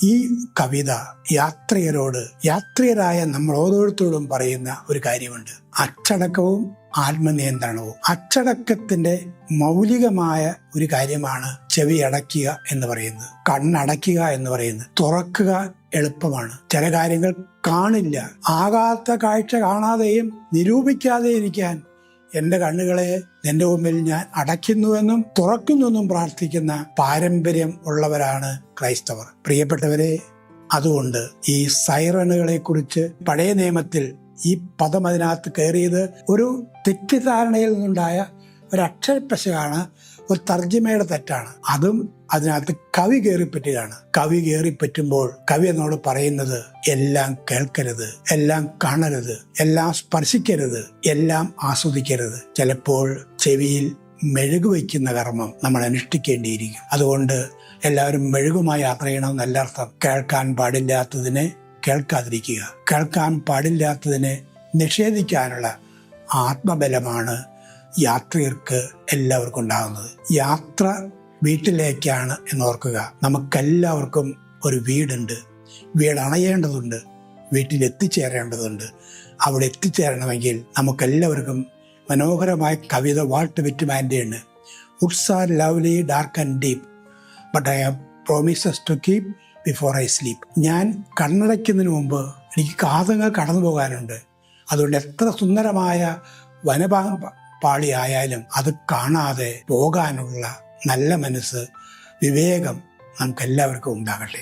ഈ കവിത യാത്രികരായ നമ്മൾ ഓരോരുത്തരോടും പറയുന്ന ഒരു കാര്യമുണ്ട്. അച്ചടക്കവും ആത്മനിയന്ത്രണവും. അച്ചടക്കത്തിന്റെ മൗലികമായ ഒരു കാര്യമാണ് ചെവി അടയ്ക്കുക എന്ന് പറയുന്നത്, കണ്ണടയ്ക്കുക എന്ന് പറയുന്നത്. തുറക്കുക എളുപ്പമാണ്, ചില കാര്യങ്ങൾ കാണില്ല. ആകാത്ത കാഴ്ച കാണാതെയും നിരൂപിക്കാതെ ഇരിക്കാൻ എന്റെ കണ്ണുകളെ നിന്റെ മുമ്പിൽ ഞാൻ അടയ്ക്കുന്നുവെന്നും തുറക്കുന്നുവെന്നും പ്രാർത്ഥിക്കുന്ന പാരമ്പര്യം ഉള്ളവരാണ് ക്രൈസ്തവർ. പ്രിയപ്പെട്ടവരെ, അതുകൊണ്ട് ഈ സൈറനുകളെ കുറിച്ച് പഴയ നിയമത്തിൽ ഈ പദം അതിനകത്ത് കയറിയത് ഒരു തെറ്റിദ്ധാരണയിൽ നിന്നുണ്ടായ ഒരു അക്ഷരപ്പശകാണ്, ഒരു തർജ്ജിമയുടെ തെറ്റാണ്. അതും അതിനകത്ത് കവി കയറിപ്പറ്റുകയാണ്. കവി കയറിപ്പറ്റുമ്പോൾ കവി എന്നോട് പറയുന്നത് എല്ലാം കേൾക്കരുത്, എല്ലാം കാണരുത്, എല്ലാം സ്പർശിക്കരുത്, എല്ലാം ആസ്വദിക്കരുത്. ചിലപ്പോൾ ചെവിയിൽ മെഴുകു വയ്ക്കുന്ന കർമ്മം നമ്മൾ അനുഷ്ഠിക്കേണ്ടിയിരിക്കും. അതുകൊണ്ട് എല്ലാവരും മെഴുകുമായി യാത്ര ചെയ്യണമെന്നല്ല അർത്ഥം. കേൾക്കാൻ പാടില്ലാത്തതിനെ കേൾക്കാതിരിക്കുക, കേൾക്കാൻ പാടില്ലാത്തതിനെ നിഷേധിക്കാനുള്ള ആത്മബലമാണ് യാത്രികർക്ക് എല്ലാവർക്കും ഉണ്ടാകുന്നത്. യാത്ര വീട്ടിലേക്കാണ് എന്നോർക്കുക. നമുക്കെല്ലാവർക്കും ഒരു വീടുണ്ട്, വീട് അണയേണ്ടതുണ്ട്, വീട്ടിൽ എത്തിച്ചേരേണ്ടതുണ്ട്. അവിടെ എത്തിച്ചേരണമെങ്കിൽ നമുക്കെല്ലാവർക്കും മനോഹരമായ കവിത വാൾട്ട് വിറ്റ്മാൻ്റെയാണ്. Woods are lovely dark and deep, but I have promises to keep before I sleep. ഞാൻ കണ്ണടയ്ക്കുന്നതിന് മുമ്പ് എനിക്ക് കാതങ്ങൾ കടന്നു പോകാനുണ്ട്. അതുകൊണ്ട് എത്ര സുന്ദരമായ വനപാളിയായാലും അത് കാണാതെ പോകാനുള്ള നല്ല മനസ്സ്, വിവേകം നമുക്കെല്ലാവർക്കും ഉണ്ടാകട്ടെ.